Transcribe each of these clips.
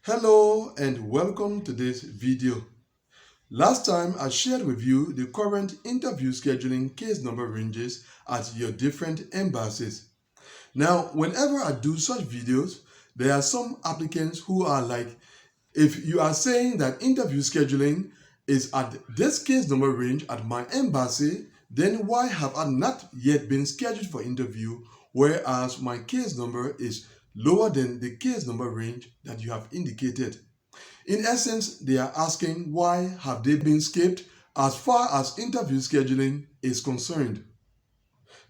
Hello and welcome to this video. Last time I shared with you the current interview scheduling case number ranges at your different embassies. Now, whenever I do such videos, there are some applicants who are like, if you are saying that interview scheduling is at this case number range at my embassy, then why have I not yet been scheduled for interview, whereas my case number is lower than the case number range that you have indicated? In essence, they are asking why have they been skipped as far as interview scheduling is concerned.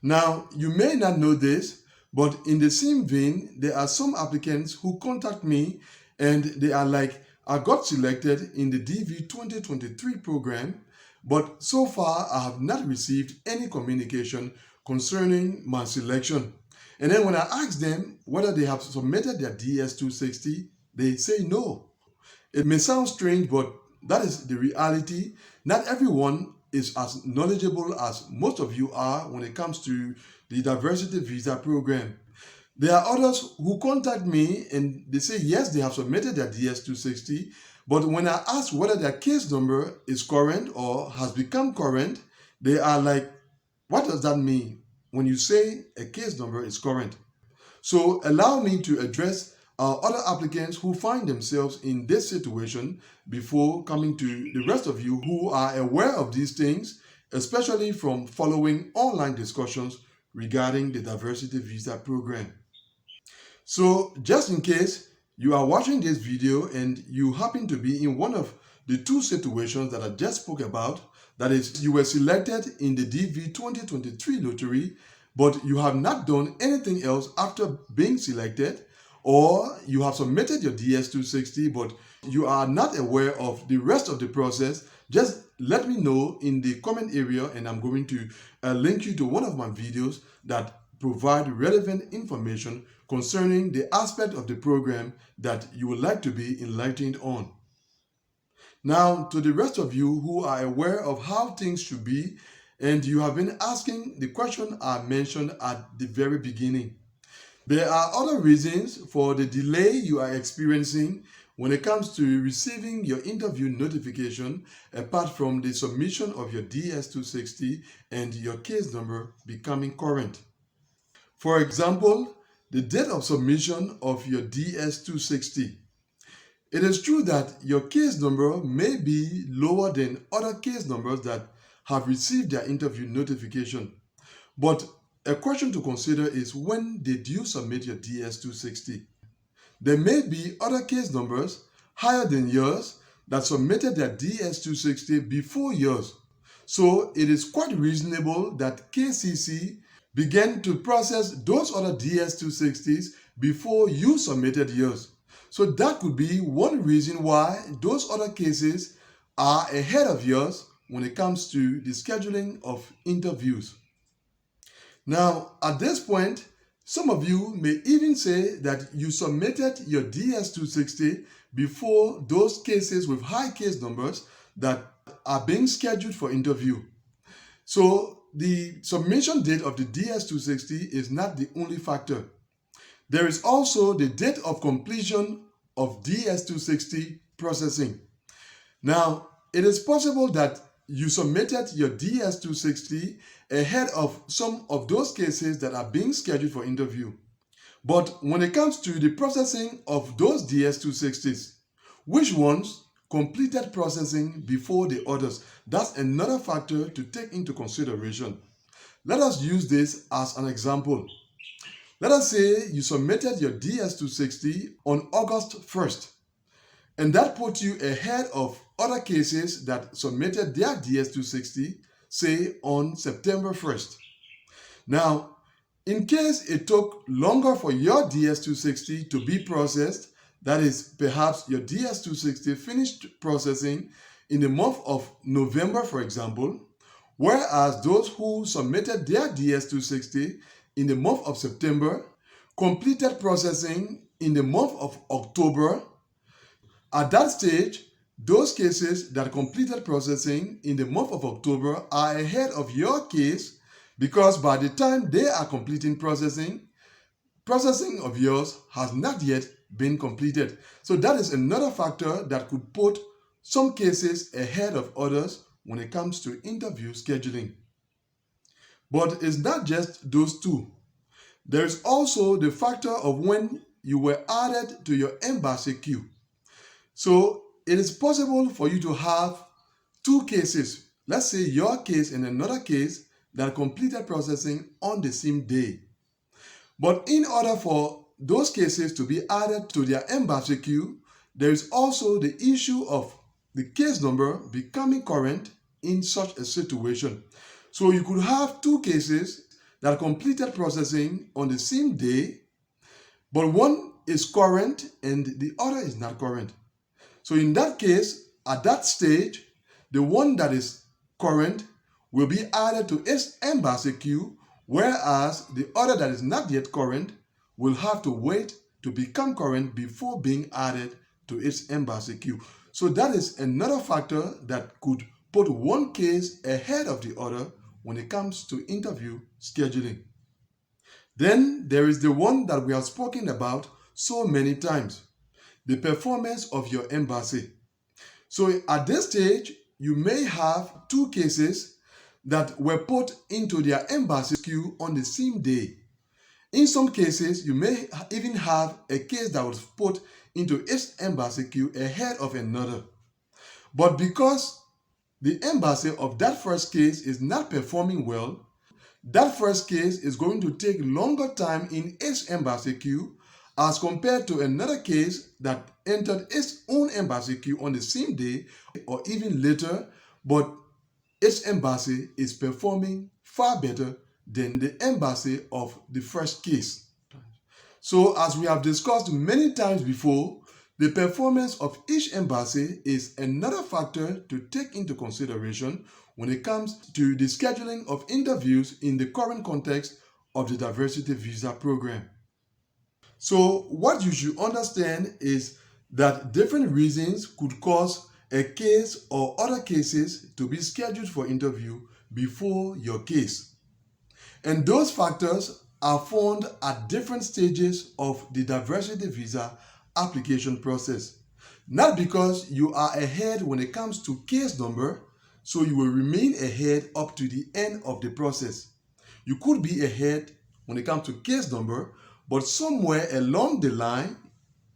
Now, you may not know this, but in the same vein, there are some applicants who contact me and they are like, I got selected in the DV 2023 program, but so far I have not received any communication concerning my selection. And then when I ask them whether they have submitted their DS260, they say no. It may sound strange, but that is the reality. Not everyone is as knowledgeable as most of you are when it comes to the diversity visa program. There are others who contact me and they say yes, they have submitted their DS260, but when I ask whether their case number is current or has become current, they are like, what does that mean when you say a case number is current? So allow me to address other applicants who find themselves in this situation before coming to the rest of you who are aware of these things, especially from following online discussions regarding the diversity visa program. So just in case you are watching this video and you happen to be in one of the two situations that I just spoke about, that is, you were selected in the DV 2023 lottery, but you have not done anything else after being selected, or you have submitted your DS260, but you are not aware of the rest of the process, just let me know in the comment area and I'm going to link you to one of my videos that provide relevant information concerning the aspect of the program that you would like to be enlightened on. Now, to the rest of you who are aware of how things should be, and you have been asking the question I mentioned at the very beginning. There are other reasons for the delay you are experiencing when it comes to receiving your interview notification apart from the submission of your DS260 and your case number becoming current. For example, the date of submission of your DS260. It is true that your case number may be lower than other case numbers that have received their interview notification, but a question to consider is, when did you submit your DS260? There may be other case numbers higher than yours that submitted their DS260 before yours. So it is quite reasonable that KCC began to process those other DS260s before you submitted yours. So that could be one reason why those other cases are ahead of yours when it comes to the scheduling of interviews. Now, at this point, some of you may even say that you submitted your DS260 before those cases with high case numbers that are being scheduled for interview. So the submission date of the DS260 is not the only factor. There is also the date of completion of DS260 processing. Now, it is possible that you submitted your DS260 ahead of some of those cases that are being scheduled for interview. But when it comes to the processing of those DS260s, which ones completed processing before the others? That's another factor to take into consideration. Let us use this as an example. Let us say you submitted your DS260 on August 1st, and that put you ahead of other cases that submitted their DS260, say, on September 1st. Now, in case it took longer for your DS260 to be processed, that is, perhaps your DS260 finished processing in the month of November, for example, whereas those who submitted their DS260 in the month of September completed processing in the month of October. At that stage, those cases that completed processing in the month of October are ahead of your case, because by the time they are completing processing of yours has not yet being completed. So that is another factor that could put some cases ahead of others when it comes to interview scheduling. But it's not just those two. There's also the factor of when you were added to your embassy queue. So it is possible for you to have two cases, let's say your case and another case, that completed processing on the same day. But in order for those cases to be added to their embassy queue, there is also the issue of the case number becoming current in such a situation. So you could have two cases that completed processing on the same day, but one is current and the other is not current. So in that case, at that stage, the one that is current will be added to its embassy queue, whereas the other that is not yet current will have to wait to become current before being added to its embassy queue. So that is another factor that could put one case ahead of the other when it comes to interview scheduling. Then there is the one that we have spoken about so many times, the performance of your embassy. So at this stage, you may have two cases that were put into their embassy queue on the same day. In some cases, you may even have a case that was put into its embassy queue ahead of another. But because the embassy of that first case is not performing well, that first case is going to take longer time in its embassy queue as compared to another case that entered its own embassy queue on the same day or even later, but its embassy is performing far better than the embassy of the first case. So as we have discussed many times before, the performance of each embassy is another factor to take into consideration when it comes to the scheduling of interviews in the current context of the diversity visa program. So what you should understand is that different reasons could cause a case or other cases to be scheduled for interview before your case. And those factors are found at different stages of the diversity visa application process. Not because you are ahead when it comes to case number, so you will remain ahead up to the end of the process. You could be ahead when it comes to case number, but somewhere along the line,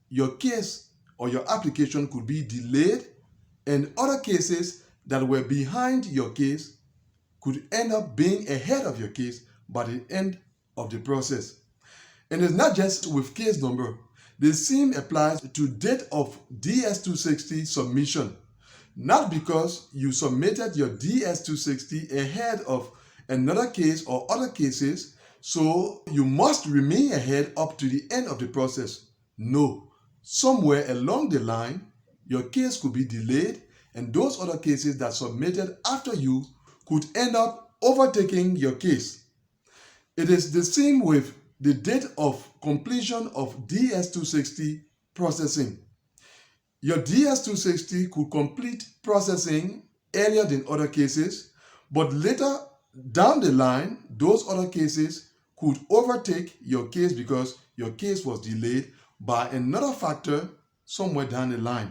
your case or your application could be delayed, and other cases that were behind your case could end up being ahead of your case by the end of the process. And it's not just with case number. The same applies to date of DS-260 submission. Not because you submitted your DS-260 ahead of another case or other cases, so you must remain ahead up to the end of the process. No. Somewhere along the line, your case could be delayed, and those other cases that submitted after you could end up overtaking your case. It is the same with the date of completion of DS-260 processing. Your DS-260 could complete processing earlier than other cases, but later down the line, those other cases could overtake your case because your case was delayed by another factor somewhere down the line.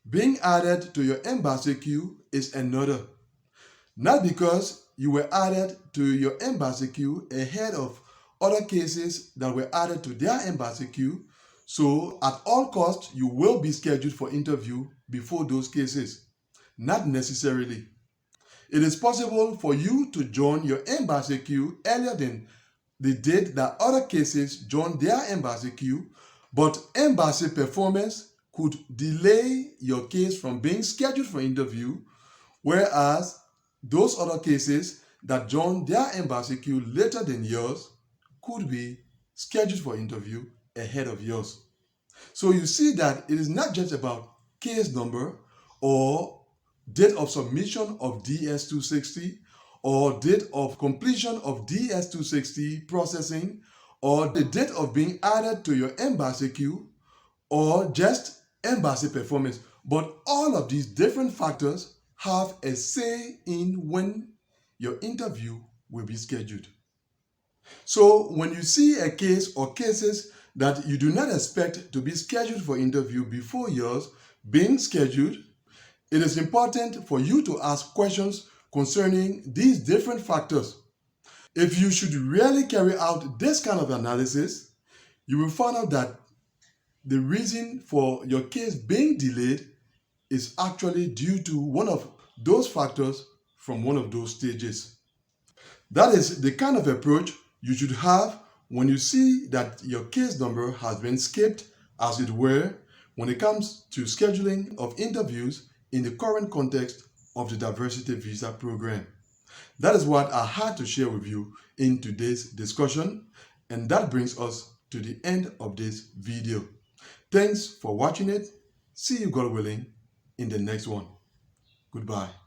Being added to your embassy queue is another. Not because you were added to your embassy queue ahead of other cases that were added to their embassy queue, so at all costs you will be scheduled for interview before those cases. Not necessarily. It is possible for you to join your embassy queue earlier than the date that other cases join their embassy queue, but embassy performance could delay your case from being scheduled for interview, whereas those other cases that join their embassy queue later than yours could be scheduled for interview ahead of yours. So you see that it is not just about case number or date of submission of DS-260 or date of completion of DS-260 processing or the date of being added to your embassy queue or just embassy performance. But all of these different factors have a say in when your interview will be scheduled. So when you see a case or cases that you do not expect to be scheduled for interview before yours being scheduled, it is important for you to ask questions concerning these different factors. If you should really carry out this kind of analysis, you will find out that the reason for your case being delayed is actually due to one of those factors from one of those stages. That is the kind of approach you should have when you see that your case number has been skipped, as it were, when it comes to scheduling of interviews in the current context of the diversity visa program. That is what I had to share with you in today's discussion, and that brings us to the end of this video. Thanks for watching it. See you, God willing, in the next one. Goodbye.